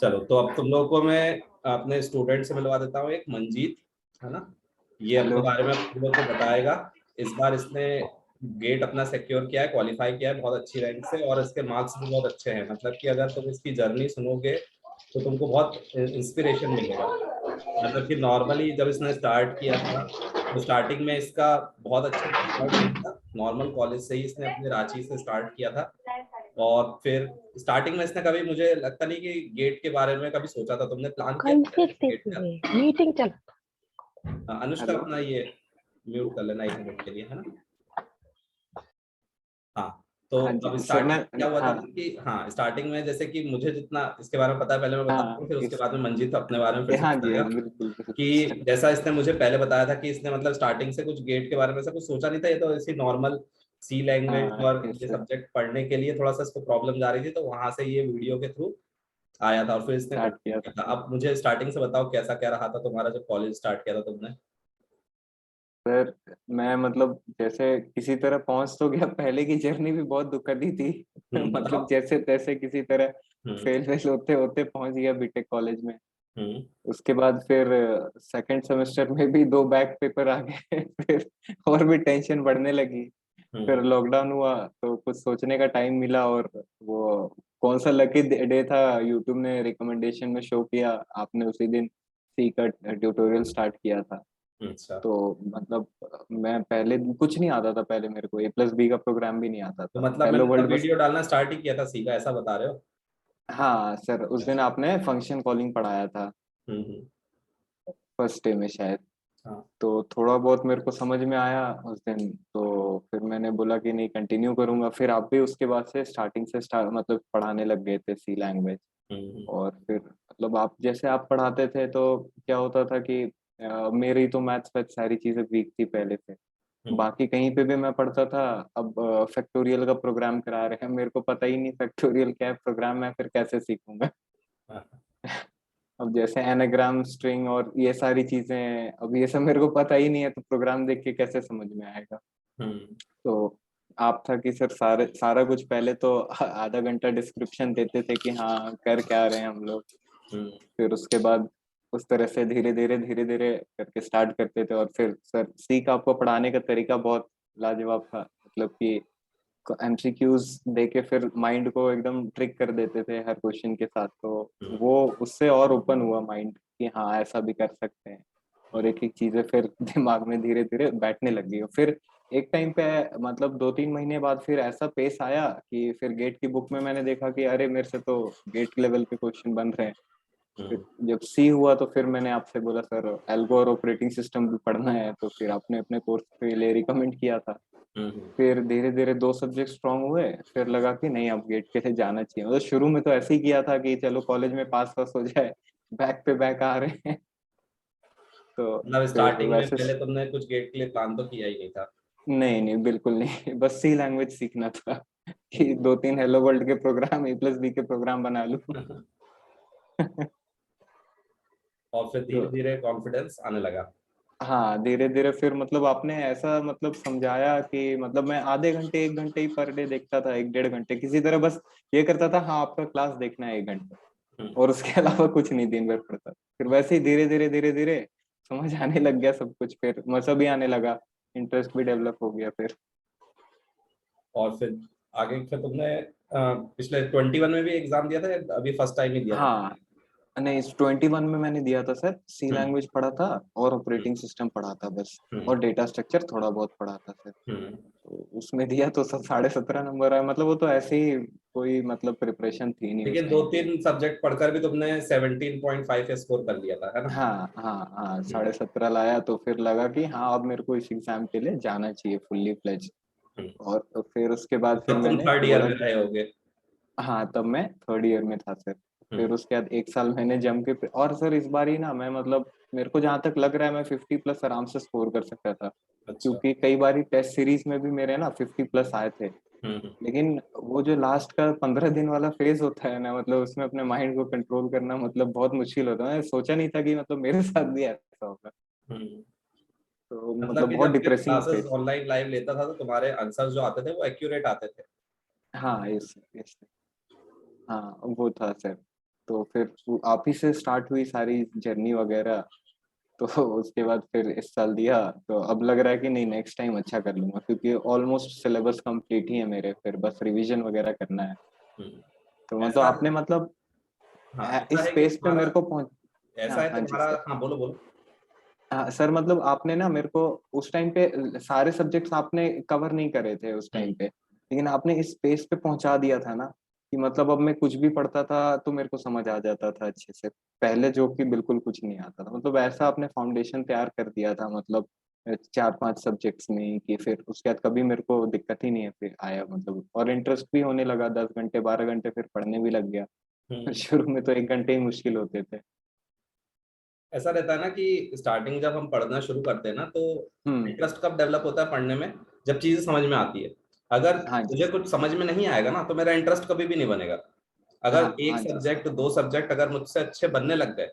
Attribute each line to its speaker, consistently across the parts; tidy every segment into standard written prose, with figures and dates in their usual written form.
Speaker 1: चलो, तो अब तुम लोगों को मैं अपने स्टूडेंट से मिलवा देता हूँ, एक मंजीत है ना। ये अपने
Speaker 2: हेलो।
Speaker 1: बारे में तुम लोग को बताएगा। इस बार इसने गेट अपना सिक्योर किया है, क्वालिफाई किया है बहुत अच्छी रैंक से, और इसके मार्क्स भी बहुत अच्छे हैं। मतलब कि अगर तुम इसकी जर्नी सुनोगे तो तुमको बहुत इंस्पिरेशन मिलेगा। मतलब कि नॉर्मली जब इसने स्टार्ट किया था तो स्टार्टिंग में इसका बहुत अच्छा बैकग्राउंड नहीं था। नॉर्मल कॉलेज से ही इसने अपने रांची से स्टार्ट किया था। और फिर स्टार्टिंग में इसने कभी, मुझे लगता नहीं कि गेट के बारे में कभी सोचा था। तुमने प्लान किया था
Speaker 3: कल
Speaker 1: गेट
Speaker 3: से
Speaker 1: का?
Speaker 3: मीटिंग चल।
Speaker 1: हाँ, अनुष्का
Speaker 2: हेलो।
Speaker 1: अपना ये म्यूट कर लेना 1 मिनट के लिए, है ना। हाँ, तो
Speaker 2: हाँ
Speaker 1: अब
Speaker 2: जी सर।
Speaker 1: स्टार्टिंग
Speaker 2: मैं
Speaker 1: में क्या हुआ था
Speaker 2: हाँ
Speaker 1: कि, हाँ स्टार्टिंग में जैसे कि मुझे जितना इसके बारे में पता है पहले मैं बताता हूँ,
Speaker 2: हाँ
Speaker 1: फिर उसके
Speaker 2: इस
Speaker 1: बाद में मंजीत अपने बारे में फिर से
Speaker 2: हाँ जी, हाँ
Speaker 1: बताएगा।
Speaker 2: जी, बिल्कुल बिल्कुल
Speaker 1: कि
Speaker 2: सर।
Speaker 1: जैसा इसने मुझे पहले बताया था कि इसने मतलब स्टार्टिंग से कुछ गेट के बारे में ऐसा कुछ सोचा नहीं था। ये तो ऐसी नॉर्मल सी लैंग्वेज
Speaker 2: हाँ
Speaker 1: और
Speaker 2: यस
Speaker 1: ये
Speaker 2: सर।
Speaker 1: सब्जेक्ट पढ़ने के लिए थोड़ा सा इसको प्रॉब्लम आ रही थी, तो वहां से ये वीडियो के थ्रू आया था और फिर इसने
Speaker 2: स्टार्ट
Speaker 1: कंटिन्यू
Speaker 2: किया
Speaker 1: किया
Speaker 2: था।
Speaker 1: था। अब मुझे स्टार्टिंग से बताओ कैसा क्या रहा था तुम्हारा जब कॉलेज स्टार्ट किया था तुमने।
Speaker 2: सर मैं मतलब जैसे किसी तरह पहुंच तो गया। पहले की जर्नी भी बहुत दुखद ही थी। मतलब
Speaker 1: बताओ।
Speaker 2: जैसे तैसे किसी तरह
Speaker 1: हम्म।
Speaker 2: फेल फेल होते होते पहुंच गया बीटेक कॉलेज में।
Speaker 1: हम्म।
Speaker 2: उसके बाद फिर सेकंड सेमेस्टर में भी 2 बैक पेपर आ गए। फिर और भी टेंशन बढ़ने लगी। फिर
Speaker 1: हम्म।
Speaker 2: लॉकडाउन हुआ तो कुछ सोचने का टाइम मिला, और वो कौन सा लकी डे था, यूट्यूब ने रिकमेंडेशन में शो किया, आपने उसी दिन सी का ट्यूटोरियल स्टार्ट किया था।
Speaker 1: अच्छा,
Speaker 2: तो मतलब मैं पहले कुछ नहीं आता था। पहले मेरे को A+B का प्रोग्राम भी नहीं आता
Speaker 1: तो
Speaker 2: था।
Speaker 1: मतलब
Speaker 2: हेलो
Speaker 1: मैंने तब
Speaker 2: वर्ल्ड बस।
Speaker 1: वीडियो डालना स्टार्ट ही किया था सीधा, ऐसा बता रहे हो?
Speaker 2: हाँ सर, उस दिन
Speaker 1: अच्छा।
Speaker 2: आपने फंक्शन कॉलिंग पढ़ाया था
Speaker 1: हम्म।
Speaker 2: फर्स्ट डे में शायद।
Speaker 1: हाँ।
Speaker 2: तो थोड़ा बहुत मेरे को समझ में आया उस दिन। तो फिर मैंने बोला कि नहीं, कंटिन्यू करूंगा। फिर आप भी उसके बाद से स्टार्टिंग से स्टार्ट मतलब पढ़ाने लग गए थे सी लैंग्वेज।
Speaker 1: हम्म।
Speaker 2: और फिर मतलब आप जैसे आप पढ़ाते थे तो क्या होता था कि मेरी तो मैथ्स वैथ सारी चीजें वीक थी पहले से।
Speaker 1: हम्म।
Speaker 2: बाकी कहीं पे भी मैं पढ़ता था। अब फैक्टोरियल का प्रोग्राम करा रहे हैं, मेरे को पता ही नहीं फैक्टोरियल क्या है, प्रोग्राम है, फिर कैसे सीखूंगा।
Speaker 1: हाँ।
Speaker 2: अब जैसे एनाग्राम स्ट्रिंग और ये सारी चीजें, अब ये सब मेरे को पता ही नहीं है, तो प्रोग्राम देख के कैसे समझ में आएगा।
Speaker 1: हम्म।
Speaker 2: तो आप था कि सर सारा कुछ पहले तो आधा घंटा डिस्क्रिप्शन देते थे कि हाँ कर क्या रहे हैं हम लोग।
Speaker 1: हम्म।
Speaker 2: फिर उसके बाद उस तरह से धीरे धीरे करके स्टार्ट करते थे। और फिर सर सी का आपको पढ़ाने का तरीका बहुत लाजवाब था। मतलब कि MCQs दे के फिर माइंड को एकदम ट्रिक कर देते थे हर क्वेश्चन के साथ। तो
Speaker 1: हम्म।
Speaker 2: वो उससे और ओपन हुआ माइंड कि हाँ ऐसा भी कर सकते हैं। और एक एक चीजें फिर दिमाग में धीरे धीरे बैठने लग गई। और फिर एक टाइम पे मतलब 2-3 महीने बाद फिर ऐसा पेस आया कि फिर गेट की बुक में मैंने देखा कि अरे मेरे से तो गेट लेवल के क्वेश्चन बन रहे हैं। फिर
Speaker 1: हम्म।
Speaker 2: जब सी हुआ तो फिर मैंने आपसे बोला सर एल्गो और ऑपरेटिंग सिस्टम भी पढ़ना है, तो फिर आपने अपने कोर्स के लिए रिकमेंड किया था।
Speaker 1: हम्म।
Speaker 2: फिर धीरे धीरे 2 सब्जेक्ट स्ट्रांग हुए। फिर लगा कि नहीं अब गेट के लिए जाना चाहिए। मतलब शुरू में तो ऐसे ही किया था कि चलो कॉलेज में पास वास हो जाए, बैक पे बैक आ रहे हैं। तो
Speaker 1: मतलब
Speaker 2: फिर
Speaker 1: स्टार्टिंग में
Speaker 2: वैसे
Speaker 1: पहले तुमने कुछ गेट के लिए प्लान तो किया ही नहीं था?
Speaker 2: नहीं नहीं बिल्कुल नहीं। बस सी लैंग्वेज सीखना था कि
Speaker 1: हम्म।
Speaker 2: 2-3 हेलो वर्ल्ड के प्रोग्राम A+B के प्रोग्राम बना लूं।
Speaker 1: और फिर धीरे
Speaker 2: तो
Speaker 1: धीरे कॉन्फिडेंस आने लगा।
Speaker 2: हाँ धीरे धीरे फिर मतलब आपने ऐसा मतलब समझाया कि मतलब मैं आधे घंटे 1 घंटे ही पर डे देखता था, 1-1.5 घंटे किसी तरह बस ये करता था, हाँ आपका क्लास देखना है 1 घंटे।
Speaker 1: हम्म।
Speaker 2: और उसके अलावा कुछ नहीं दिन भर पढ़ता। फिर वैसे ही धीरे धीरे समझ आने लग गया सब कुछ। फिर मजा भी आने लगा, इंटरेस्ट भी डेवलप हो गया फिर।
Speaker 1: और फिर आगे फिर तुमने पिछले 21 में भी एग्जाम दिया था या अभी फर्स्ट टाइम ही दिया था?
Speaker 2: हाँ नहीं, इस 21 में मैंने दिया था सर। सी
Speaker 1: हम्म।
Speaker 2: लैंग्वेज पढ़ा था और
Speaker 1: हम्म।
Speaker 2: ऑपरेटिंग सिस्टम पढ़ा था बस।
Speaker 1: हम्म।
Speaker 2: और डेटा स्ट्रक्चर थोड़ा बहुत पढ़ा था सर।
Speaker 1: हम्म।
Speaker 2: तो उसमें दिया तो सब 17.5 नंबर आया। मतलब वो तो ऐसे ही, कोई मतलब प्रिपरेशन थी नहीं उस
Speaker 1: लेकिन दो
Speaker 2: टाइम पे।
Speaker 1: तीन सब्जेक्ट पढ़कर भी तुमने 17.5 स्कोर कर लिया था, है ना?
Speaker 2: हाँ हाँ हाँ,
Speaker 1: हम्म।
Speaker 2: 17.5 लाया तो फिर लगा कि हाँ अब मेरे को इस एग्जाम के लिए जाना चाहिए फुल्ली फ्लेज।
Speaker 1: हम्म।
Speaker 2: और तो फिर उसके बाद फिर
Speaker 1: तब तुम
Speaker 2: मैंने
Speaker 1: थर्ड ईयर
Speaker 2: बोला
Speaker 1: में
Speaker 2: कि
Speaker 1: रहे होगे।
Speaker 2: हाँ तब मैं थर्ड ईयर में था सर। फिर
Speaker 1: हम्म।
Speaker 2: उसके बाद 1 साल मैंने जम के, और सर इस बार ही ना मैं मतलब मेरे को जहाँ तक लग रहा है मैं 50+ आराम से स्कोर कर सकता था।
Speaker 1: अच्छा।
Speaker 2: क्योंकि कई बार टेस्ट सीरीज में भी मेरे ना 50+ आए थे।
Speaker 1: हम्म।
Speaker 2: लेकिन वो जो लास्ट का 15 दिन वाला फेज होता है ना, मतलब उसमें अपने माइंड को कंट्रोल करना मतलब बहुत मुश्किल होता है। मैंने सोचा नहीं था कि मतलब मेरे साथ भी ऐसा होगा।
Speaker 1: हम्म।
Speaker 2: तो
Speaker 1: मतलब
Speaker 2: मतलब
Speaker 1: कि
Speaker 2: बहुत
Speaker 1: जब मैं
Speaker 2: depressing
Speaker 1: classes
Speaker 2: phase.
Speaker 1: Online live लेता था तो तुम्हारे आंसर्स जो आते थे वो एक्यूरेट आते थे?
Speaker 2: हाँ यस यस। हाँ वो था सर। तो फिर आप ही से स्टार्ट हुई सारी जर्नी वगैरह। तो उसके बाद फिर इस साल दिया, तो अब लग रहा है कि नहीं, नेक्स्ट टाइम अच्छा कर लूंगा, क्योंकि ऑलमोस्ट सिलेबस कंप्लीट ही है मेरे, फिर बस रिवीजन वगैरह करना है। तो मतलब
Speaker 1: ऐसा
Speaker 2: आपने मतलब
Speaker 1: हाँ, ऐसा
Speaker 2: इस
Speaker 1: है कि
Speaker 2: पेस पे
Speaker 1: तुम्हारा
Speaker 2: मेरे को पहुंच।
Speaker 1: ऐसा
Speaker 2: हाँ
Speaker 1: है
Speaker 2: हाँ जी
Speaker 1: तुम्हारा
Speaker 2: सर।
Speaker 1: हाँ, बोलो बोलो।
Speaker 2: हाँ सर, मतलब आपने ना मेरे को उस टाइम पे सारे सब्जेक्ट्स आपने कवर नहीं करे थे उस टाइम
Speaker 1: हम्म
Speaker 2: पे, लेकिन आपने इस पेस पे पहुंचा दिया था ना कि मतलब अब मैं कुछ भी पढ़ता था तो मेरे को समझ आ जाता था अच्छे से, पहले जो कि बिल्कुल कुछ नहीं आता था। मतलब ऐसा आपने फाउंडेशन तैयार कर दिया था, मतलब 4-5 सब्जेक्ट्स में, कि फिर उसके बाद कभी मेरे को दिक्कत ही नहीं है फिर आया, मतलब और इंटरेस्ट भी होने लगा, 10 घंटे 12 घंटे फिर पढ़ने भी लग गया।
Speaker 1: हम्म
Speaker 2: शुरू में तो 1 घंटे ही मुश्किल होते थे।
Speaker 1: ऐसा रहता है ना कि स्टार्टिंग जब हम पढ़ना शुरू करते हैं ना, तो
Speaker 2: हम्म।
Speaker 1: इंटरेस्ट कब डेवलप होता है पढ़ने में? जब चीजें समझ में आती है। अगर
Speaker 2: हाँ जी
Speaker 1: मुझे
Speaker 2: सर।
Speaker 1: कुछ समझ में नहीं आएगा ना, तो मेरा इंटरेस्ट कभी भी नहीं बनेगा। अगर
Speaker 2: हाँ
Speaker 1: एक
Speaker 2: हाँ जी सर।
Speaker 1: सब्जेक्ट, दो सब्जेक्ट अगर मुझसे अच्छे बनने लग गए,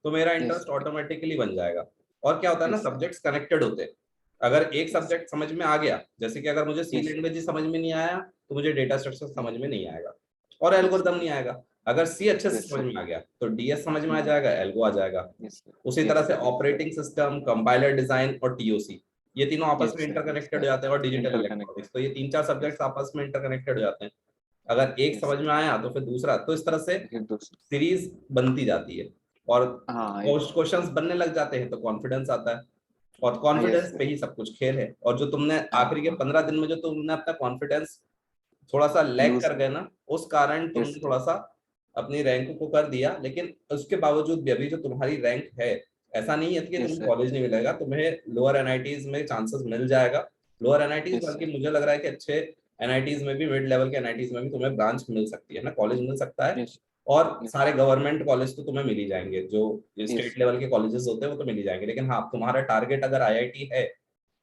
Speaker 1: तो मेरा
Speaker 2: यस
Speaker 1: इंटरेस्ट ऑटोमेटिकली बन जाएगा। और क्या होता है ना,
Speaker 2: यस सर।
Speaker 1: सब्जेक्ट्स कनेक्टेड होते हैं। अगर एक
Speaker 2: यस
Speaker 1: सब्जेक्ट समझ में आ गया, जैसे कि अगर मुझे सी
Speaker 2: यस
Speaker 1: लैंग्वेज ही समझ में नहीं आया, तो मुझे डेटा स्ट्रक्चर समझ में नहीं आएगा और
Speaker 2: यस
Speaker 1: एल्गोरिदम नहीं आएगा। अगर सी अच्छे से
Speaker 2: यस
Speaker 1: समझ
Speaker 2: सर।
Speaker 1: में आ गया, तो डीएस समझ में आ
Speaker 2: हम्म।
Speaker 1: जाएगा, एल्गो आ जाएगा।
Speaker 2: Yes sir.
Speaker 1: उसी तरह
Speaker 2: यस
Speaker 1: से
Speaker 2: sir. Yes sir.
Speaker 1: Operating system, compiler design और टीओसी, ये तीनों आपस में
Speaker 2: yes sir. Yes
Speaker 1: interconnected
Speaker 2: sir.
Speaker 1: हो जाते हैं। और डिजिटल
Speaker 2: इंटरकनेक्टेड।
Speaker 1: इलेक्ट्रॉनिक्स, तो ये तीन चार सब्जेक्ट्स
Speaker 2: यस
Speaker 1: आपस में इंटरकनेक्टेड हो जाते हैं। अगर एक
Speaker 2: यस
Speaker 1: समझ में
Speaker 2: सर।
Speaker 1: आया तो फिर दूसरा, तो इस तरह से
Speaker 2: फिर दूसरा।
Speaker 1: सीरीज बनती जाती है। और
Speaker 2: हाँ
Speaker 1: क्वेश्चंस बनने लग जाते हैं तो कॉन्फिडेंस आता है। और
Speaker 2: यस
Speaker 1: कॉन्फिडेंस पे
Speaker 2: सर।
Speaker 1: ही सब कुछ खेल है। और जो तुमने आखिरी के
Speaker 2: हाँ
Speaker 1: 15 दिन में जो तुमने अपना कॉन्फिडेंस थोड़ा सा लैग
Speaker 2: लूज।
Speaker 1: कर गए ना, उस कारण
Speaker 2: यस
Speaker 1: तुमने
Speaker 2: सर।
Speaker 1: थोड़ा सा अपनी रैंक को कर दिया। लेकिन उसके बावजूद भी अभी जो तुम्हारी रैंक है, ऐसा नहीं है कि
Speaker 2: यस
Speaker 1: तुम्हें
Speaker 2: सर।
Speaker 1: कॉलेज नहीं मिलेगा, तुम्हें लोअर एनआईटीज में चांसेस मिल जाएगा। लोअर एनआईटीज,
Speaker 2: यस
Speaker 1: बल्कि
Speaker 2: सर।
Speaker 1: मुझे लग रहा है कि अच्छे एनआईटीज में भी, मिड लेवल के एनआईटीज में भी तुम्हें ब्रांच मिल सकती है ना, कॉलेज मिल सकता है।
Speaker 2: यस
Speaker 1: और
Speaker 2: यस
Speaker 1: सारे गवर्नमेंट कॉलेज तो तुम्हें मिल ही जाएंगे, जो
Speaker 2: यस
Speaker 1: स्टेट लेवल के कॉलेजेस होते हैं वो तो मिल ही जाएंगे। लेकिन हाँ, तुम्हारा टारगेट अगर आईआईटी है,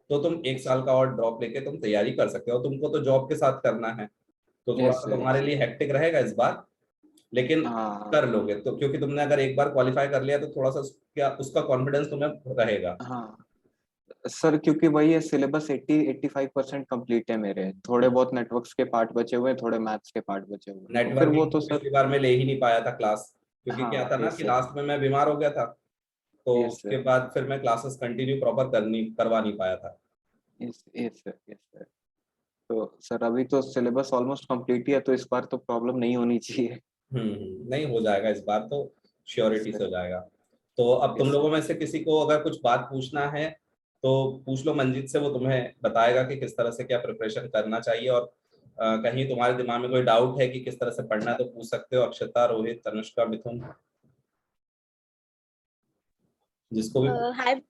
Speaker 1: तो तुम एक
Speaker 2: यस
Speaker 1: साल का और ड्रॉप लेके तुम तैयारी कर सकते हो। तुमको तो जॉब के साथ करना है, तो थोड़ा
Speaker 2: यस
Speaker 1: सा
Speaker 2: सर।
Speaker 1: तुम्हारे
Speaker 2: यस
Speaker 1: लिए हेक्टिक रहेगा इस बार। लेकिन
Speaker 2: हाँ
Speaker 1: कर लोगे तो, क्योंकि तुमने अगर एक बार क्वालिफाई कर लिया, तो थोड़ा सा क्या उसका कॉन्फिडेंस तुम्हें रहेगा।
Speaker 2: हाँ सर, क्योंकि वही है, सिलेबस 80-85% कंप्लीट है मेरे, थोड़े बहुत नेटवर्क्स के पार्ट बचे हुए हैं, थोड़े मैथ्स के पार्ट बचे हुए हैं, तो फिर वो
Speaker 1: नेटवर्किंग
Speaker 2: तो
Speaker 1: तो
Speaker 2: सर।
Speaker 1: पिछली बार मैं ले ही नहीं पाया था क्लास, क्योंकि क्या
Speaker 2: हाँ
Speaker 1: था ना
Speaker 2: यस
Speaker 1: कि
Speaker 2: सर।
Speaker 1: लास्ट में मैं बीमार हो गया था। तो
Speaker 2: यस
Speaker 1: उसके
Speaker 2: सर।
Speaker 1: बाद फिर मैं क्लासेस कंटिन्यू प्रॉपर करवा नहीं पाया था।
Speaker 2: Yes yes sir. Yes sir. तो सर अभी तो सिलेबस ऑलमोस्ट कंप्लीट ही है, तो इस बार तो प्रॉब्लम नहीं होनी चाहिए।
Speaker 1: नहीं, हो जाएगा इस बार तो,
Speaker 2: यस
Speaker 1: श्योरिटी से
Speaker 2: सर।
Speaker 1: हो जाएगा। तो अब तुम
Speaker 2: यस
Speaker 1: लोगों
Speaker 2: सर।
Speaker 1: में से किसी को अगर कुछ बात पूछना है, तो पूछ लो मंजीत से, वो तुम्हें बताएगा कि किस तरह से क्या प्रिपरेशन करना चाहिए। और कहीं तुम्हारे दिमाग में कोई डाउट है कि किस तरह से पढ़ना है, तो पूछ सकते हो। अक्षता, रोहित, तनुष्का, मिथुन, जिसको भी।
Speaker 3: हाय,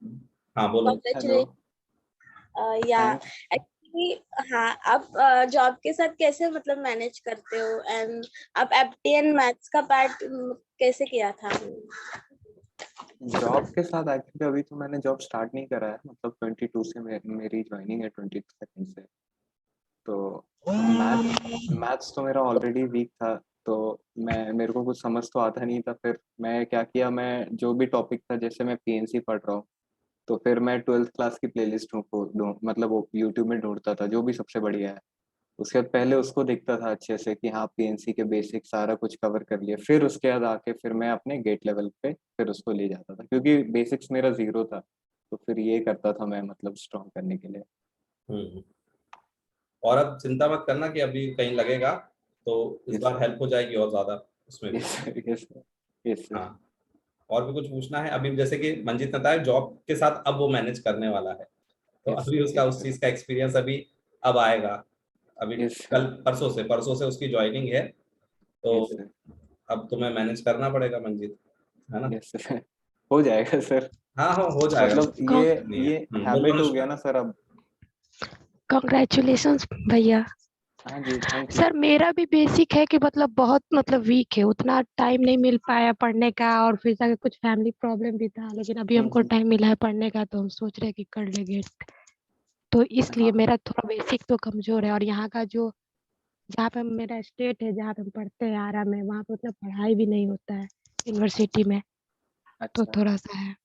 Speaker 1: हाँ, बोलो।
Speaker 2: हेलो।
Speaker 3: कॉन्ग्रेचुलेट। या
Speaker 2: थैंक्स।
Speaker 3: एक्चुअली, हाँ, आप जॉब के साथ कैसे मतलब मैनेज करते हो, एंड आप एप्टी एंड मैथ्स का पार्ट कैसे किया था?
Speaker 2: जॉब के साथ एक्चुअली अभी तो मैंने जॉब स्टार्ट नहीं करा है, मतलब 22 से मेरी ज्वाइनिंग है, 22 से। तो मैथ्स तो मेरा ऑलरेडी वीक था, तो मैं मेरे को कुछ समझ तो आता नहीं था। फिर मैं क्या किया, मैं जो भी टॉपिक था, जैसे मैं पीएनसी पढ़ रहा हूँ, तो फिर मैं 12th क्लास की प्लेलिस्ट ढूंढ मतलब वो यूट्यूब में ढूंढता था जो भी सबसे बढ़िया है। उसके बाद पहले उसको देखता था अच्छे से कि हाँ पीएनसी के बेसिक सारा कुछ कवर कर लिया, फिर उसके बाद आके फिर मैं अपने गेट लेवल पे फिर उसको ले जाता था, क्योंकि बेसिक्स मेरा जीरो था। तो फिर ये करता था मैं, मतलब स्ट्रॉन्ग करने के लिए।
Speaker 1: हम्म और अब चिंता मत करना कि अभी कहीं लगेगा, तो इस
Speaker 2: यस
Speaker 1: बार हेल्प हो जाएगी और ज्यादा उसमें भी।
Speaker 2: यस यस यस
Speaker 1: हाँ, और भी कुछ पूछना है अभी? जैसे कि मंजीत ने बताया जॉब के साथ अब वो मैनेज करने वाला है, तो
Speaker 2: यस
Speaker 1: अभी उसका
Speaker 2: यस
Speaker 1: उस चीज का एक्सपीरियंस अभी अब आएगा। अभी
Speaker 2: यस
Speaker 1: कल परसों से उसकी ज्वाइनिंग है, तो
Speaker 2: यस
Speaker 1: अब तुम्हें मैनेज करना पड़ेगा मंजीत, है ना?
Speaker 2: यस हो जाएगा सर।
Speaker 1: हाँ हाँ, हो जाएगा,
Speaker 2: मतलब
Speaker 1: उसकी
Speaker 3: कॉन्ग
Speaker 1: कोई
Speaker 2: ये
Speaker 1: दिक्कत नहीं है।
Speaker 2: ये
Speaker 1: बोलो
Speaker 2: हैबिट हो गया
Speaker 1: अनुष्का।
Speaker 2: ना सर अब।
Speaker 4: कॉन्ग्रेचुलेशंस भैया।
Speaker 2: हाँ जी, थैंक यू।
Speaker 4: सर मेरा भी बेसिक है कि मतलब बहुत मतलब वीक है, उतना टाइम नहीं मिल पाया पढ़ने का, और फिर जाके कुछ फैमिली प्रॉब्लम भी था, लेकिन अभी हमको
Speaker 2: हम्म।
Speaker 4: टाइम मिला है पढ़ने का, तो हम सोच रहे हैं कि कर लेंगे। तो इसलिए
Speaker 2: हाँ
Speaker 4: मेरा थोड़ा बेसिक तो कमजोर है। और यहाँ का जो, जहाँ पे मेरा स्टेट है, जहाँ पे हम पढ़ते हैं आरा में, वहाँ पे उतना पढ़ाई भी नहीं होता है यूनिवर्सिटी में, तो
Speaker 2: अच्छा।
Speaker 4: थोड़ा सा है।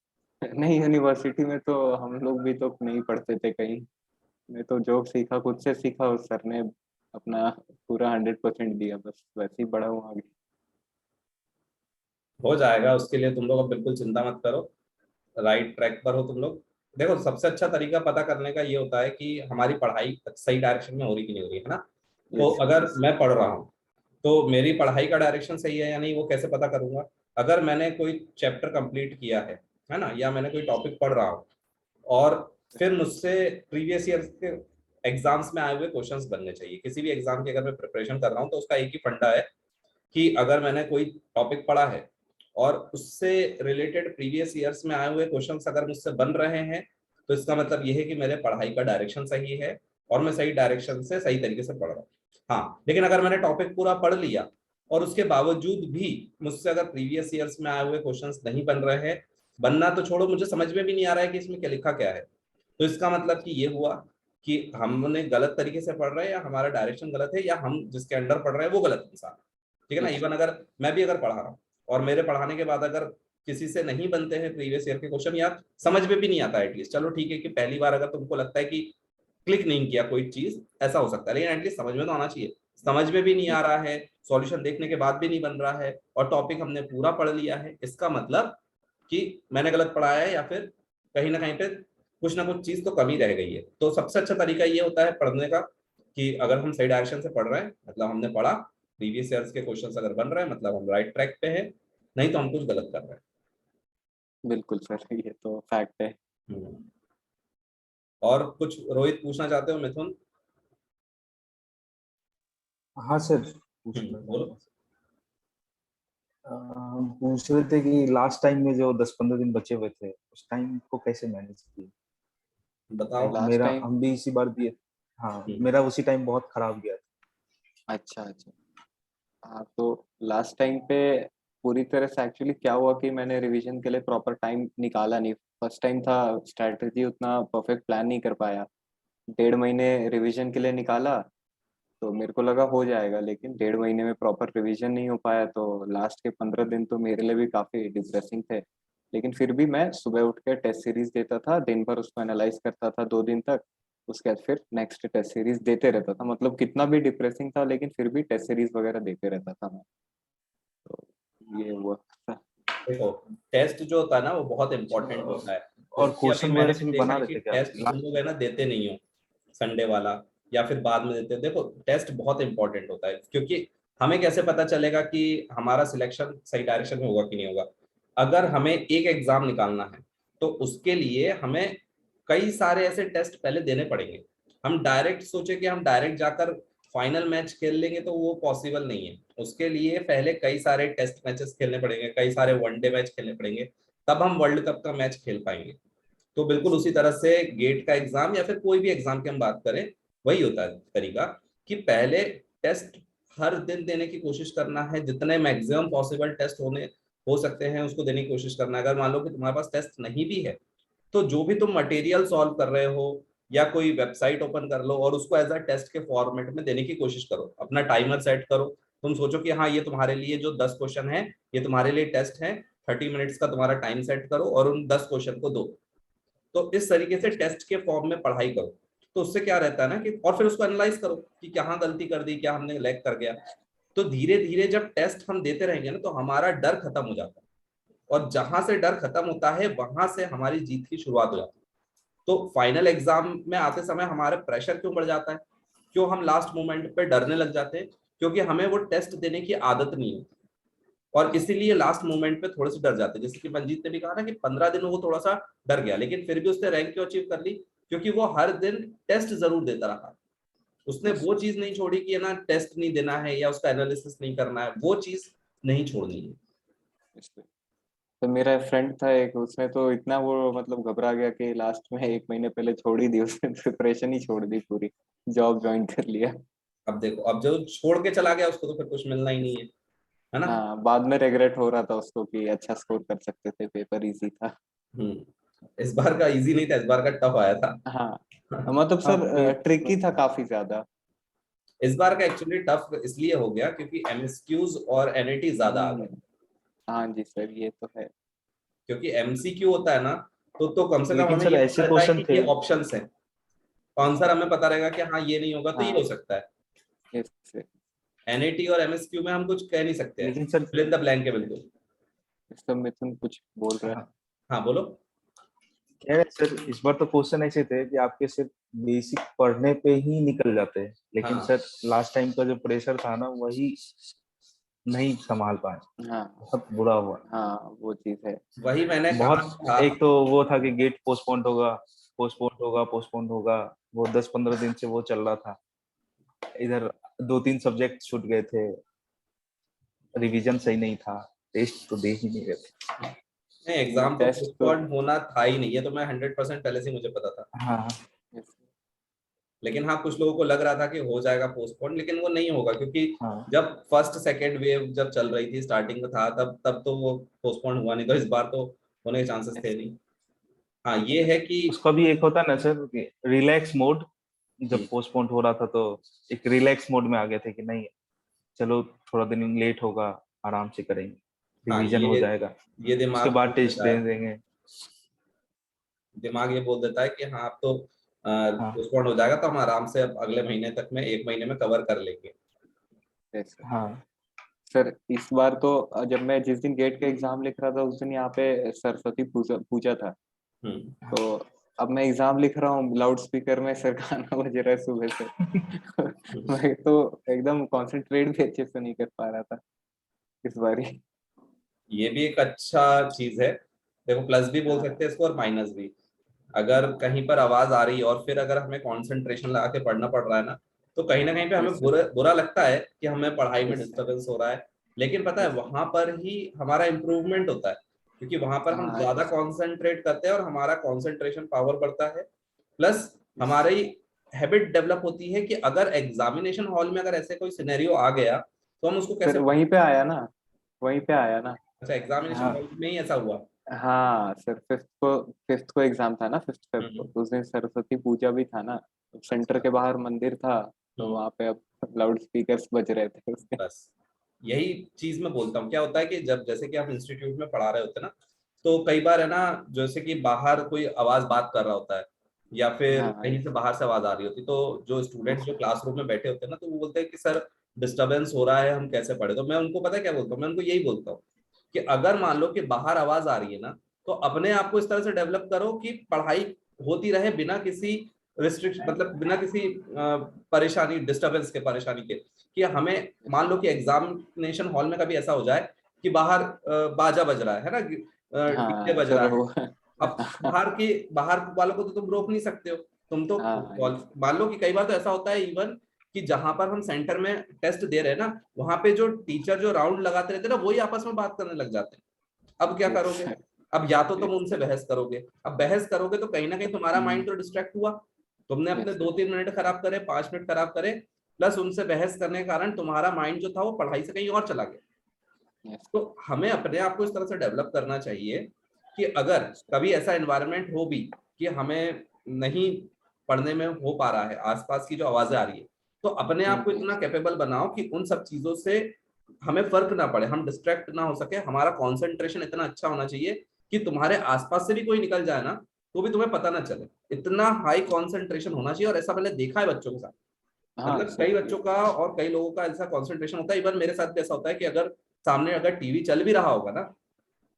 Speaker 2: नहीं, यूनिवर्सिटी में तो हम लोग भी तो नहीं पढ़ते थे कहीं। मैं तो जो सीखा खुद से सीखा, उस सर ने अपना पूरा 100% दिया, बस वैसे ही बड़ा हूँ आगे।
Speaker 1: हो जाएगा, उसके लिए तुम लोग अब बिल्कुल चिंता मत करो, राइट ट्रैक पर हो तुम लोग। देखो सबसे अच्छा तरीका पता करने का ये होता है कि हमारी पढ़ाई सही डायरेक्शन में हो रही कि नहीं हो रही है ना। तो
Speaker 2: यस
Speaker 1: अगर मैं पढ़ रहा हूँ तो मेरी पढ़ाई का डायरेक्शन सही है या नहीं, वो कैसे पता करूंगा? अगर मैंने कोई चैप्टर कंप्लीट किया है ना, या मैंने कोई टॉपिक पढ़ रहा हूँ और फिर मुझसे प्रीवियस ईयर के एग्जाम्स में आए हुए क्वेश्चंस बनने चाहिए। किसी भी एग्जाम की अगर मैं प्रिपरेशन कर रहा हूँ तो उसका एक ही फंडा है कि अगर मैंने कोई टॉपिक पढ़ा है और उससे रिलेटेड प्रीवियस ईयर्स में आए हुए क्वेश्चंस अगर मुझसे बन रहे हैं, तो इसका मतलब ये है कि मेरे पढ़ाई का डायरेक्शन सही है और मैं सही डायरेक्शन से सही तरीके से पढ़ रहा हूँ। हाँ, लेकिन अगर मैंने टॉपिक पूरा पढ़ लिया और उसके बावजूद भी मुझसे अगर प्रीवियस ईयर्स में आए हुए क्वेश्चंस नहीं बन रहे हैं, बनना तो छोड़ो, मुझे समझ में भी नहीं आ रहा है कि इसमें क्या लिखा क्या है, तो इसका मतलब कि ये हुआ कि हमने गलत तरीके से पढ़ रहे हैं, या हमारा डायरेक्शन गलत है, या हम जिसके अंडर पढ़ रहे हैं वो गलत इंसान है। ठीक है ना। इवन अगर मैं भी अगर पढ़ा रहा हूँ और मेरे पढ़ाने के बाद अगर किसी से नहीं बनते हैं प्रीवियस ईयर के क्वेश्चन, या समझ में भी नहीं आता एटलीस्ट, चलो ठीक है कि पहली बार अगर तुमको लगता है कि क्लिक नहीं किया कोई चीज, ऐसा हो सकता है, लेकिन एटलीस्ट समझ में तो आना चाहिए। समझ में भी नहीं आ रहा है, सॉल्यूशन देखने के बाद भी नहीं बन रहा है, और टॉपिक हमने पूरा पढ़ लिया है, इसका मतलब कि मैंने गलत पढ़ाया है, या फिर कहीं ना कहीं पे कुछ ना कुछ चीज तो कमी रह गई है। तो सबसे अच्छा तरीका ये होता है पढ़ने का कि अगर हम सही डायरेक्शन से पढ़ रहे हैं मतलब हमने पढ़ा, प्रीवियस ईयर्स के क्वेश्चंस अगर बन रहे हैं मतलब हम राइट ट्रैक पे हैं, नहीं तो हम कुछ गलत कर रहे
Speaker 2: बिल्कुल सर, ये तो फैक्ट है।
Speaker 1: हैं। और कुछ रोहित पूछना चाहते हो? मिथुन?
Speaker 5: हाँ सर, पूछना
Speaker 1: बोलो।
Speaker 5: हम पूछ रहे थे कि लास्ट टाइम में जो 10-15 दिन बचे हुए थे, उस टाइम को कैसे मैनेज किए?
Speaker 1: बताओ।
Speaker 2: लास्ट
Speaker 5: मेरा
Speaker 2: टाइम,
Speaker 5: हम भी इसी बार दिए। हाँ, मेरा उसी टाइम बहुत खराब गया था।
Speaker 2: अच्छा अच्छा। हाँ तो लास्ट टाइम पे पूरी तरह से एक्चुअली क्या हुआ कि मैंने रिवीजन के लिए प्रॉपर टाइम निकाला नहीं। फर्स्ट टाइम था, स्ट्रैटेजी उतना परफेक्ट प्लान नहीं कर पाया। 1.5 महीने रिवीजन के लिए निकाला तो मेरे को लगा हो जाएगा, लेकिन 1.5 महीने में प्रॉपर रिवीजन नहीं हो पाया, तो लास्ट के 15 दिन तो मेरे लिए भी काफी डिप्रेसिंग थे। लेकिन फिर भी मैं सुबह उठ के टेस्ट सीरीज देता था, दिन भर उसको एनालाइज करता था 2 दिन तक। उसके बाद फिर नेक्स्ट टेस्ट सीरीज देते रहता था, मतलब कितना भी डिप्रेसिंग था लेकिन फिर भी टेस्ट सीरीज वगैरह देते रहता था मैं। तो ये हुआ।
Speaker 1: देखो, टेस्ट जो होता है ना वो बहुत इंपॉर्टेंट होता है।
Speaker 5: और
Speaker 1: क्योंकि अभी
Speaker 5: क्वेश्चन
Speaker 1: मैंने
Speaker 5: वगैरह
Speaker 1: भी
Speaker 5: से भी
Speaker 1: देखा
Speaker 5: बना
Speaker 1: है कि
Speaker 5: देते क्या
Speaker 1: टेस्ट तुम लोग है ना देते नहीं हो संडे वाला, या फिर बाद में देते हो। देखो टेस्ट बहुत इंपॉर्टेंट होता है, क्योंकि हमें कैसे पता चलेगा कि हमारा सिलेक्शन सही डायरेक्शन में होगा कि नहीं होगा। अगर हमें एक एग्जाम निकालना है तो उसके लिए हमें कई सारे ऐसे टेस्ट पहले देने पड़ेंगे। हम डायरेक्ट सोचे कि हम डायरेक्ट जाकर फाइनल मैच खेल लेंगे तो वो पॉसिबल नहीं है। उसके लिए पहले कई सारे टेस्ट मैचेस खेलने पड़ेंगे, कई सारे वनडे मैच खेलने पड़ेंगे, तब हम वर्ल्ड कप का मैच खेल पाएंगे। तो बिल्कुल उसी तरह से गेट का एग्जाम या फिर कोई भी एग्जाम की हम बात करें, वही होता है तरीका कि पहले टेस्ट हर दिन देने की कोशिश करना है, जितने मैक्सिमम पॉसिबल टेस्ट होने हो सकते हैं उसको देने की कोशिश करना है। अगर मान लो कि तुम्हारे पास टेस्ट नहीं भी है तो जो भी तुम मटेरियल सॉल्व कर रहे हो या कोई वेबसाइट ओपन कर लो और उसको एज अ टेस्ट के फॉर्मेट में देने की कोशिश करो। अपना टाइमर सेट करो, तुम सोचो कि हाँ ये तुम्हारे लिए जो 10 क्वेश्चन है ये तुम्हारे लिए टेस्ट है, 30 मिनट्स का तुम्हारा टाइम सेट करो और उन 10 क्वेश्चन को दो। तो इस तरीके से टेस्ट के फॉर्म में पढ़ाई करो। तो उससे क्या रहता है ना कि, और फिर उसको एनालाइज करो कि कहाँ गलती कर दी, क्या हमने लैग कर गया। तो धीरे धीरे जब टेस्ट हम देते रहेंगे ना तो हमारा डर खत्म हो जाता है, और जहां से डर खत्म होता है वहां से हमारी जीत की शुरुआत हो जाती है। तो फाइनल एग्जाम में आते समय हमारा प्रेशर क्यों बढ़ जाता है, क्यों हम लास्ट मोमेंट पे डरने लग जाते हैं? क्योंकि हमें वो टेस्ट देने की आदत नहीं होती, और इसीलिए लास्ट मोमेंट पे थोड़े से डर जाते हैं। जैसे कि मंजीत ने भी कहा ना कि 15 दिन वो थोड़ा सा डर गया, लेकिन फिर भी उसने रैंक क्यों अचीव कर ली? क्योंकि वो हर दिन टेस्ट जरूर देता रहा। उसने वो चीज नहीं छोड़ी कि है ना टेस्ट नहीं देना है या उसका एनालिसिस नहीं करना है, वो चीज नहीं छोड़नी है।
Speaker 2: तो मेरा फ्रेंड था एक, उसने तो इतना वो मतलब घबरा गया कि लास्ट में 1 महीने पहले छोड़ ही दी उसने, प्रिपरेशन ही छोड़ दी पूरी, जॉब ज्वाइन कर लिया।
Speaker 1: अब देखो, अब जो छोड़ के चला गया उसको तो फिर कुछ मिलना ही नहीं है ना।
Speaker 2: हाँ, बाद में रिग्रेट हो रहा था उसको कि अच्छा स्कोर कर सकते थे, पेपर इजी था।
Speaker 1: इस बार का इजी नहीं था, इस बार का टफ आया था।
Speaker 2: हाँ मतलब सर ट्रिकी था काफी ज्यादा।
Speaker 1: इस बार का एक्चुअली टफ इसलिए हो गया क्योंकि एमएसक्यूज और एनएटी ज्यादा आ गए।
Speaker 2: हाँ जी सर, ये तो है।
Speaker 1: क्योंकि एमसीक्यू होता है ना तो कम से कम
Speaker 5: लेकिन
Speaker 1: हमें
Speaker 5: सर
Speaker 1: ये
Speaker 5: ऐसे
Speaker 1: पता रहता है
Speaker 5: क्वेश्चन
Speaker 1: कि
Speaker 5: थे।
Speaker 1: ये ऑप्शंस हैं। आंसर हमें पता रहेगा कि हाँ ये नहीं होगा तो ये
Speaker 2: हाँ
Speaker 1: हो सकता है।
Speaker 2: yes, sir।
Speaker 1: एनएटी और एमएसक्यू में हम कुछ कह नहीं सकते हैं,
Speaker 5: लेकिन sir
Speaker 1: fill in the blank है बिल्कुल।
Speaker 2: सब मिथुन कुछ बोल रहा है।
Speaker 5: हाँ,
Speaker 1: हाँ बोलो।
Speaker 5: कह रहे सर इस बार तो क्वेश्चन ऐसे थे कि आपके सिर्फ बेसिक पढ़ने पे ही निकल जाते हैं, लेकिन
Speaker 1: हाँ
Speaker 5: सर लास्ट टाइम का जो प्रेशर था ना वही नहीं संभाल पाए,
Speaker 2: हाँ
Speaker 5: बहुत बुरा हुआ।
Speaker 2: हाँ, वो चीज है।
Speaker 1: वही मैंने कहा
Speaker 5: बहुत,
Speaker 1: था।
Speaker 5: एक तो वो था कि गेट पोस्टपोन्ड होगा, पोस्टपोन्ड होगा, पोस्टपोन्ड होगा, वो 10-15 दिन से वो चल रहा था। इधर 2-3 सब्जेक्ट छूट गए थे, रिवीजन सही नहीं था, टेस्ट तो दे ही नहीं रहे थे।
Speaker 1: नहीं, एग्जाम तो
Speaker 2: टेस्ट तो
Speaker 1: पोस्टपोन होना था ही नहीं, ये तो मैं 100% पहले से मुझे पता था।
Speaker 5: हाँ
Speaker 1: लेकिन हाँ, कुछ लोगों को लग रहा था कि हो जाएगा पोस्टपोन, लेकिन वो नहीं होगा, क्योंकि
Speaker 5: हाँ,
Speaker 1: जब फर्स्ट सेकेंड वेव जब चल रही थी, स्टार्टिंग में था, तब तब तो वो पोस्टपोन हुआ नहीं, तो इस बार तो होने के चांसेस थे नहीं। हाँ ये है कि
Speaker 5: उसका भी एक होता है ना सर, रिलैक्स मोड। जब पोस्टपोन हो रहा था तो एक रिलैक्स मोड में आ गए थे कि नहीं, चलो थोड़ा दिन लेट होगा, आराम से करेंगे,
Speaker 1: हाँ
Speaker 5: रिवीजन हो जाएगा,
Speaker 1: ये
Speaker 5: उसके
Speaker 1: दिमाग
Speaker 5: बाद
Speaker 1: बोल
Speaker 5: टेस्ट
Speaker 1: देता
Speaker 5: दे
Speaker 1: है,
Speaker 5: देंगे।
Speaker 1: दिमाग ये बोल देता है कि हाँ अब तो
Speaker 5: हाँ
Speaker 1: पोस्टपोन हो जाएगा, तो हम आराम से अब अगले महीने तक में, 1 महीने में कवर कर लेंगे।
Speaker 5: हाँ
Speaker 2: सर इस बार तो जब मैं जिस दिन गेट का एग्जाम लिख रहा था उस दिन यहाँ पे सरस्वती पूजा पूजा था।
Speaker 1: हम्म।
Speaker 2: तो अब मैं एग्जाम लिख रहा हूँ, लाउड स्पीकर में सर गाना बज रहा है सुबह से। मैं तो एकदम कंसंट्रेट भी अच्छे से नहीं कर पा रहा था इस बारी।
Speaker 1: ये भी एक अच्छा चीज है, देखो प्लस भी बोल सकते हैं इसको और माइनस भी। अगर कहीं पर आवाज आ रही है और फिर अगर हमें कंसंट्रेशन लगा के पढ़ना पड़ रहा है ना, तो कहीं ना कहीं पे हमें बुरा लगता है कि हमें पढ़ाई में डिस्टरबेंस हो रहा है। लेकिन पता है वहां पर ही हमारा इम्प्रूवमेंट होता है, क्योंकि वहां पर हम ज्यादा कंसंट्रेट करते हैं और हमारा कंसंट्रेशन पावर बढ़ता है। प्लस हमारी हैबिट डेवलप होती है कि अगर एग्जामिनेशन हॉल में अगर ऐसे कोई सिनेरियो आ गया तो हम उसको
Speaker 2: सर
Speaker 1: कैसे।
Speaker 2: वहीं पे आया ना, वहीं पे आया ना।
Speaker 1: अच्छा, एग्जामिनेशन
Speaker 5: हाँ
Speaker 1: हॉल में ही ऐसा हुआ।
Speaker 2: हाँ सर, फिफ्थ को एग्जाम था ना, 5 फेब को,
Speaker 1: हम्म।
Speaker 2: तो उस दिन सरस्वती पूजा भी था ना। सेंटर के बाहर मंदिर था, तो
Speaker 1: हम्म।
Speaker 2: वहाँ पे अब लाउड स्पीकर्स बज रहे थे उसके।
Speaker 1: बस यही चीज मैं बोलता हूँ, क्या होता है कि जब जैसे कि आप इंस्टीट्यूट में पढ़ा रहे होते हैं ना, तो कई बार है ना, जैसे कि बाहर कोई आवाज बात कर रहा होता है या फिर
Speaker 2: हाँ
Speaker 1: कहीं से बाहर से आवाज आ रही होती, तो जो स्टूडेंट्स जो क्लासरूम में बैठे होते हैं ना, तो वो बोलते हैं कि सर डिस्टरबेंस हो रहा है, हम कैसे पढ़े। तो मैं उनको पता है क्या बोलता हूँ, मैं उनको यही बोलता हूँ कि अगर मान लो कि बाहर आवाज आ रही है ना, तो अपने आप को इस तरह से डेवलप करो कि पढ़ाई होती रहे बिना किसी रिस्ट्रिक्शन, मतलब बिना किसी परेशानी, डिस्टरबेंस के, परेशानी के। कि हमें मान लो कि एग्जामिनेशन हॉल में कभी ऐसा हो जाए कि बाहर बाजा बज रहा है ना, डीजे
Speaker 2: हाँ
Speaker 1: बज
Speaker 2: सर
Speaker 1: रहा है।
Speaker 2: वो।
Speaker 1: अब बाहर वालों को तो तुम रोक नहीं सकते हो, तुम तो
Speaker 2: हाँ
Speaker 1: मान लो कि कई बार तो ऐसा होता है इवन कि जहां पर हम सेंटर में टेस्ट दे रहे हैं ना, वहां पे जो टीचर जो राउंड लगाते रहते हैं ना, वही आपस में बात करने लग जाते हैं। अब क्या
Speaker 2: यस
Speaker 1: करोगे?
Speaker 2: सर,
Speaker 1: अब या तो तुम
Speaker 2: यस
Speaker 1: उनसे
Speaker 2: सर,
Speaker 1: बहस करोगे, अब बहस करोगे तो कहीं ना कहीं तुम्हारा माइंड तो डिस्ट्रैक्ट हुआ, तुमने अपने
Speaker 2: यस
Speaker 1: 2-3 मिनट खराब करे, 5 मिनट खराब करे, प्लस उनसे बहस करने के कारण तुम्हारा माइंड जो था वो पढ़ाई से कहीं और चला गया।
Speaker 2: यस
Speaker 1: तो हमें अपने आप को इस तरह से डेवलप करना चाहिए कि अगर कभी ऐसा एनवायरनमेंट हो भी कि हमें नहीं पढ़ने में हो पा रहा है, आसपास की जो आवाजें आ रही है, तो अपने आप को इतना कैपेबल बनाओ कि उन सब चीजों से हमें फर्क ना पड़े, हम डिस्ट्रैक्ट ना हो सके, हमारा कॉन्सेंट्रेशन इतना अच्छा होना चाहिए कि तुम्हारे आसपास से भी कोई निकल जाए ना, तो भी तुम्हें पता ना चले। इतना हाई कॉन्सेंट्रेशन होना चाहिए, और ऐसा मैंने देखा है बच्चों के साथ।
Speaker 2: हाँ
Speaker 1: मतलब कई
Speaker 2: सर,
Speaker 1: बच्चों का और कई लोगों का ऐसा कंसंट्रेशन होता है, इवन मेरे साथ भी ऐसा होता है कि अगर सामने अगर टीवी चल भी रहा होगा ना,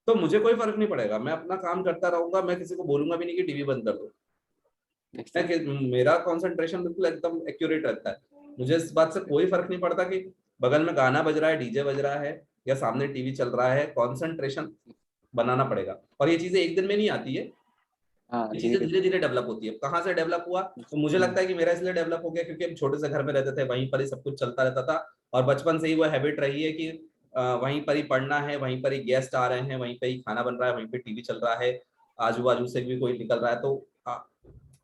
Speaker 1: तो मुझे कोई फर्क नहीं पड़ेगा, मैं अपना काम करता रहूंगा, मैं किसी को बोलूंगा भी नहीं कि टीवी बंद कर दो। मेरा कंसंट्रेशन बिल्कुल एकदम एक्यूरेट रहता है, मुझे इस बात से कोई फर्क नहीं पड़ता कि बगल में गाना बज रहा है, डीजे बज रहा है, या सामने टीवी चल रहा है, कंसंट्रेशन बनाना पड़ेगा। और ये चीजें एक दिन में नहीं आती है,
Speaker 2: हाँ
Speaker 1: ये चीजें
Speaker 2: धीरे
Speaker 1: धीरे धीरे डेवलप होती है। कहाँ से डेवलप हुआ? तो मुझे लगता है कि मेरा इसलिए डेवलप हो गया क्योंकि हम छोटे से घर में रहते थे, वहीं पर ही सब कुछ चलता रहता था, और बचपन से ही वो हैबिट रही है कि वहीं पर ही पढ़ना है, वहीं पर ही गेस्ट आ रहे हैं, वहीं पर ही खाना बन रहा है, वहीं पे टीवी चल रहा है, आजू बाजू से भी कोई निकल रहा है। तो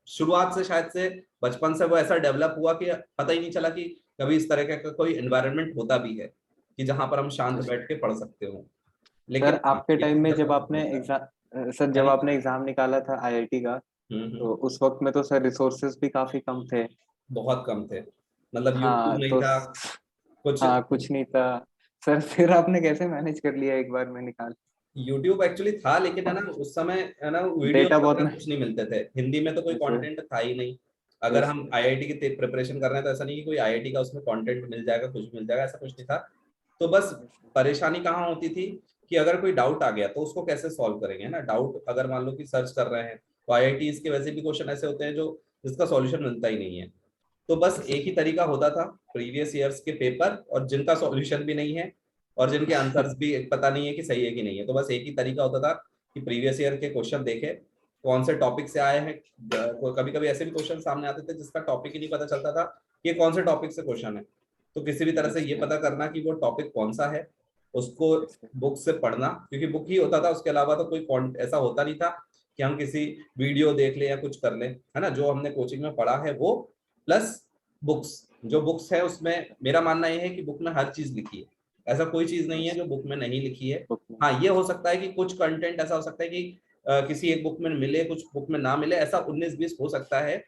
Speaker 1: शुरुआत से शायद से बचपन से वो ऐसा डेवलप हुआ कि पता ही नहीं चला कि कभी इस तरह का कोई एनवायरनमेंट होता भी है कि जहां पर हम शांत बैठ के पढ़ सकते हो।
Speaker 2: सर
Speaker 1: लेकिन हाँ,
Speaker 2: आपके
Speaker 1: ये
Speaker 2: टाइम में जब
Speaker 1: डेवलप
Speaker 2: आपने
Speaker 1: होता है।
Speaker 2: एग्जाम, सर जब आपने एग्जाम निकाला था आईआईटी का,
Speaker 1: हम्म।
Speaker 2: तो उस वक्त में तो सर रिसोर्सेज भी काफी कम थे।
Speaker 1: बहुत कम थे, मतलब यूट्यूब
Speaker 2: हाँ
Speaker 1: नहीं
Speaker 2: तो
Speaker 1: था कुछ।
Speaker 2: हाँ कुछ नहीं था। सर फिर आपने कैसे मैनेज कर लिया एक बार में निकाल?
Speaker 1: यूट्यूब एक्चुअली था, लेकिन है ना उस समय है ना वीडियोस
Speaker 2: डेटा बहुत
Speaker 1: वगैरह
Speaker 2: में।
Speaker 1: कुछ नहीं मिलते थे, हिंदी में तो कोई
Speaker 2: जैसे
Speaker 1: कंटेंट था ही नहीं। अगर
Speaker 2: यस
Speaker 1: हम आईआईटी की प्रिपरेशन कर रहे हैं तो ऐसा नहीं कि कोई आईआईटी का उसमें कंटेंट मिल जाएगा, कुछ मिल जाएगा, ऐसा कुछ नहीं था। तो बस परेशानी कहाँ होती थी कि अगर कोई डाउट आ गया तो उसको कैसे सॉल्व करेंगे, है ना। डाउट अगर मान लो कि सर्च कर रहे हैं तो IITs के वैसे भी क्वेश्चन ऐसे होते हैं जो जिसका सॉल्यूशन मिलता ही नहीं है। तो बस एक ही तरीका होता था, प्रीवियस ईयर्स के पेपर और जिनका सॉल्यूशन भी नहीं है और जिनके आंसर्स भी पता नहीं है कि सही है कि नहीं है, तो बस एक ही तरीका होता था कि प्रीवियस ईयर के क्वेश्चन देखे कौन से टॉपिक से आए हैं। कभी कभी ऐसे भी क्वेश्चन सामने आते थे जिसका टॉपिक ही नहीं पता चलता था कि ये कौन से टॉपिक से क्वेश्चन है। तो किसी भी तरह से ये पता करना कि वो टॉपिक कौन सा है, उसको बुक से पढ़ना, क्योंकि बुक ही होता था, उसके अलावा तो कोई ऐसा होता नहीं था कि हम किसी वीडियो देख ले या कुछ कर ले, है ना। जो हमने कोचिंग में पढ़ा है वो प्लस बुक्स, जो बुक्स है उसमें मेरा मानना यह है कि बुक में हर चीज लिखी है, ऐसा कोई चीज नहीं है जो बुक में नहीं लिखी है। हाँ, ये हो सकता है कि कुछ कंटेंट ऐसा हो सकता है कि किसी एक बुक में मिले, कुछ बुक में ना मिले, ऐसा 19-20 हो सकता है।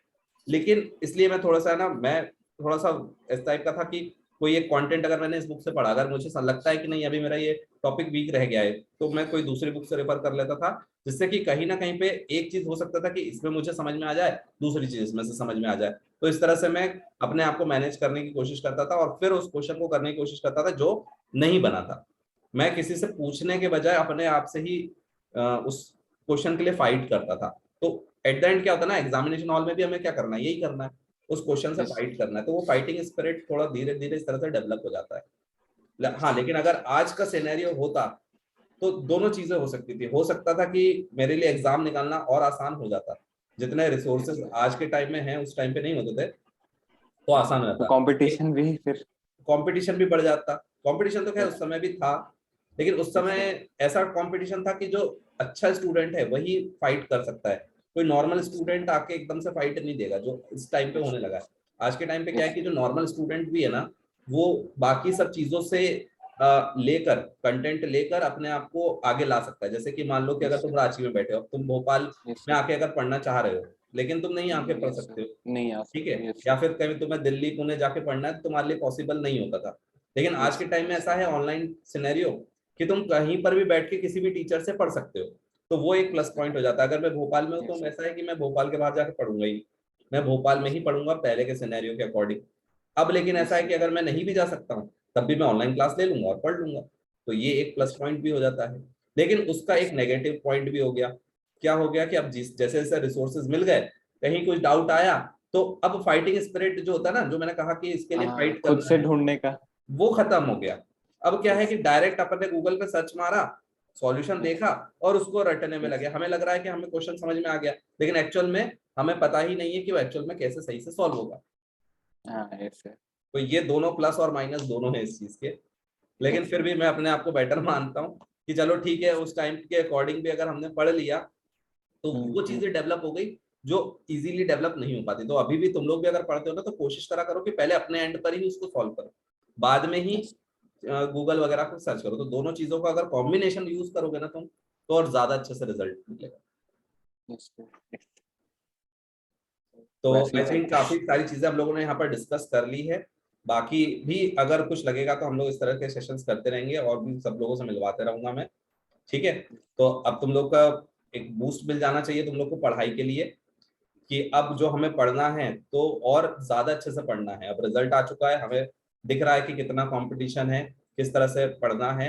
Speaker 1: लेकिन इसलिए मैं थोड़ा सा मैं थोड़ा सा इस टाइप का था कि कोई एक कंटेंट अगर मैंने इस बुक से पढ़ा, अगर मुझे लगता है कि नहीं अभी मेरा ये टॉपिक वीक रह गया है, तो मैं कोई दूसरी बुक से रेफर कर लेता था, जिससे कि कहीं ना कहीं पे एक चीज हो सकता था कि इसमें मुझे समझ में आ जाए, दूसरी चीज इसमें से समझ में आ जाए। तो इस तरह से मैं अपने आप को मैनेज करने की कोशिश करता था और फिर उस क्वेश्चन को करने की कोशिश करता था जो नहीं बना था। मैं किसी से पूछने के बजाय अपने आप से ही उस क्वेश्चन के लिए फाइट करता था। तो एट द एंड क्या होता है ना, एग्जामिनेशन हॉल में भी हमें क्या करना है, यही करना है, उस क्वेश्चन से फाइट करना है। तो वो फाइटिंग स्पिरिट थोड़ा धीरे धीरे इस तरह से डेवलप हो जाता है। हाँ, लेकिन अगर आज का सिनेरियो होता तो दोनों चीजें हो सकती थी। हो सकता था कि मेरे लिए एग्जाम निकालना और आसान हो जाता, जितने रिसोर्सेज आज के टाइम में हैं उस टाइम पे नहीं होते थे, तो आसान हो
Speaker 2: तो
Speaker 1: जाता।
Speaker 2: कंपटीशन भी फिर
Speaker 1: कंपटीशन भी बढ़ जाता। कंपटीशन तो खैर उस समय भी था, लेकिन उस समय ऐसा कंपटीशन था कि जो अच्छा स्टूडेंट है वही फाइट कर सकता है, कोई नॉर्मल स्टूडेंट आके एकदम से फाइट नहीं देगा, जो इस टाइम पे होने लगा है। आज के टाइम पे क्या है कि जो नॉर्मल स्टूडेंट भी है ना, वो बाकी सब चीजों से लेकर कंटेंट लेकर अपने आप को आगे ला सकता है। जैसे कि मान लो कि अगर तुम रांची में बैठे हो, तुम भोपाल में आके अगर पढ़ना चाह रहे हो, लेकिन तुम नहीं आके पढ़ सकते हो,
Speaker 2: नहीं आ
Speaker 1: ठीक है,
Speaker 2: सकते।
Speaker 1: या फिर कहीं तुम्हें दिल्ली पुणे जाके पढ़ना है तो तुम्हारे लिए पॉसिबल नहीं होता था। लेकिन आज के टाइम में ऐसा है ऑनलाइन सिनेरियो कि तुम कहीं पर भी बैठ के किसी भी टीचर से पढ़ सकते हो, तो वो एक प्लस पॉइंट हो जाता है। अगर मैं भोपाल में हूँ तो ऐसा है कि मैं भोपाल के बाहर जाके पढ़ूंगा ही, मैं भोपाल में ही पढ़ूंगा पहले के सिनेरियो के अकॉर्डिंग। अब लेकिन ऐसा है कि अगर मैं नहीं भी जा सकता हूँ तब भी मैं ऑनलाइन क्लास ले लूंगा और पढ़ लूंगा, तो ये एक प्लस पॉइंट भी हो जाता है। लेकिन उसका एक नेगेटिव पॉइंट भी हो गया। क्या हो गया कि अब जिस जैसे जैसे रिसोर्सेज मिल गए, कहीं कुछ डाउट आया तो अब फाइटिंग स्पिरिट जो होता है ना, जो मैंने कहा कि इसके लिए फाइट
Speaker 2: खुद
Speaker 1: करना
Speaker 2: से
Speaker 1: है,
Speaker 2: ढूंढने का,
Speaker 1: वो खत्म हो गया। अब क्या है कि डायरेक्ट अपन ने गूगल पे सर्च मारा, सॉल्यूशन देखा और उसको रटने में लगे। हमें लग रहा है कि हमें क्वेश्चन समझ में आ गया, लेकिन एक्चुअल में हमें पता ही नहीं है कि वो एक्चुअल में कैसे सही से सॉल्व होगा।
Speaker 2: ऐसे
Speaker 1: तो ये दोनों प्लस और माइनस दोनों है इस चीज के। लेकिन फिर भी मैं अपने आप को बेटर मानता हूँ कि चलो ठीक है, उस टाइम के अकॉर्डिंग भी अगर हमने पढ़ लिया तो वो चीजें डेवलप हो गई जो इजीली डेवलप नहीं हो पाती। तो अभी भी तुम लोग भी अगर पढ़ते हो ना तो कोशिश करा करो कि पहले अपने एंड पर ही उसको सॉल्व करो, बाद में ही गूगल वगैरह को सर्च करो। तो दोनों चीजों का अगर कॉम्बिनेशन यूज करोगे ना तुम, तो और ज्यादा अच्छे से रिजल्ट मिलेगा। तो आई थिंक काफी सारी चीजें हम लोगों ने यहाँ पर डिस्कस कर ली है। बाकी भी अगर कुछ लगेगा तो हम लोग इस तरह के सेशंस करते रहेंगे और भी सब लोगों से मिलवाते रहूंगा मैं, ठीक है। तो अब तुम लोग का एक बूस्ट मिल जाना चाहिए तुम लोग को पढ़ाई के लिए, कि अब जो हमें पढ़ना है तो और ज्यादा अच्छे से पढ़ना है। अब रिजल्ट आ चुका है, हमें दिख रहा है कि कितना कंपटीशन है, किस तरह से पढ़ना है,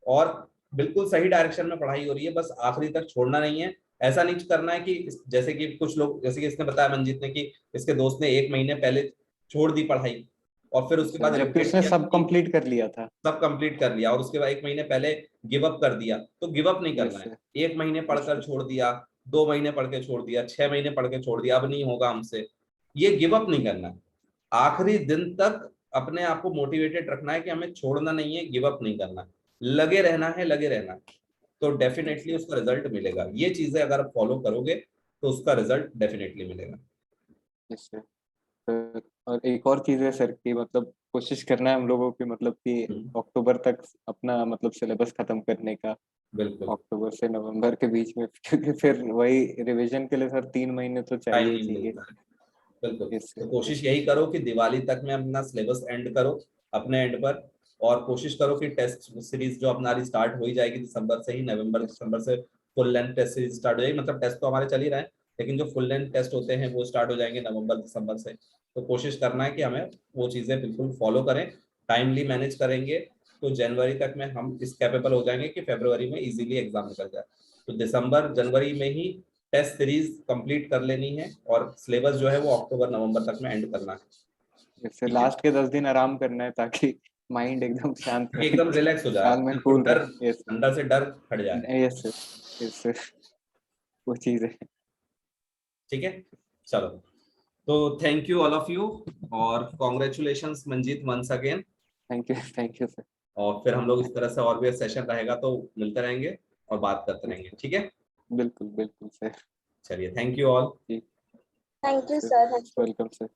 Speaker 1: और बिल्कुल सही डायरेक्शन में पढ़ाई हो रही है, बस आखिरी तक छोड़ना नहीं है। ऐसा नहीं करना है कि जैसे कि कुछ लोग, जैसे कि इसने बताया मंजीत ने कि इसके दोस्त ने 1 महीने पहले छोड़ दी पढ़ाई और फिर उसके बाद
Speaker 2: जबकि उसने सब कंप्लीट कर लिया था,
Speaker 1: सब कंप्लीट कर लिया और उसके बाद 1 महीने पहले गिव अप कर दिया। तो गिव अप नहीं करना है। 1 महीने पढ़कर छोड़ दिया, 2 महीने पढ़ के छोड़ दिया, 6 महीने पढ़ के छोड़ दिया, अब नहीं होगा हमसे, ये गिव अप नहीं करना है। आखिरी दिन तक अपने आप को मोटिवेटेड रखना है कि हमें छोड़ना नहीं है, गिव अप नहीं करना, लगे रहना है, लगे रहना है। तो डेफिनेटली उसका रिजल्ट मिलेगा। ये चीजें अगर फॉलो करोगे तो उसका रिजल्ट डेफिनेटली मिलेगा।
Speaker 2: और एक और चीज है सर की, मतलब कोशिश करना है हम लोगों की, मतलब कि अक्टूबर तक अपना मतलब सिलेबस खत्म करने का,
Speaker 1: बिल्कुल,
Speaker 2: अक्टूबर से नवंबर के बीच में, क्योंकि फिर वही रिवीजन के लिए सर 3 महीने तो
Speaker 1: टाइम
Speaker 2: चाहिए ही
Speaker 1: नहीं
Speaker 2: चाहिए।
Speaker 1: मिलता है। बिल्कुल, तो कोशिश यही करो कि दिवाली तक में अपना सिलेबस एंड करो अपने एंड पर, और कोशिश करो कि टेस्ट सीरीज जो हमारी स्टार्ट हो ही जाएगी दिसंबर से ही, नवंबर दिसंबर से full length test series start हो जाएगी। मतलब टेस्ट तो हमारे चल ही रहे हैं, लेकिन जो फुल लेंथ टेस्ट होते हैं वो स्टार्ट हो जाएंगे नवंबर दिसंबर से। तो कोशिश करना है कि हमें वो चीजें बिल्कुल फॉलो करें, टाइमली मैनेज करेंगे तो जनवरी तक में हम इस कैपेबल हो जाएंगे कि फरवरी में इजीली एग्जाम निकल जाए। तो दिसंबर जनवरी में ही टेस्ट सीरीज कंप्लीट कर लेनी है और सिलेबस जो है वो अक्टूबर नवंबर तक में एंड करना है।
Speaker 2: इससे लास्ट के 10 दिन आराम करना है ताकि माइंड एकदम शांत रहे,
Speaker 1: एकदम रिलैक्स हो जाए,
Speaker 2: दिमाग में कूल
Speaker 1: डर
Speaker 2: रहे। यस
Speaker 1: अंदर से डर हट जाए।
Speaker 2: यस सर, यस सर, वो चीज है।
Speaker 1: ठीक है, चलो, तो thank you all of you और congratulations Manjeet once again.
Speaker 2: Thank you sir.
Speaker 1: और फिर हम लोग इस तरह से और भी सेशन रहेगा तो मिलते रहेंगे और बात करते रहेंगे, ठीक है?
Speaker 2: बिल्कुल बिल्कुल सर।
Speaker 1: चलिए, thank you all.
Speaker 3: Thank you sir.
Speaker 2: Welcome sir.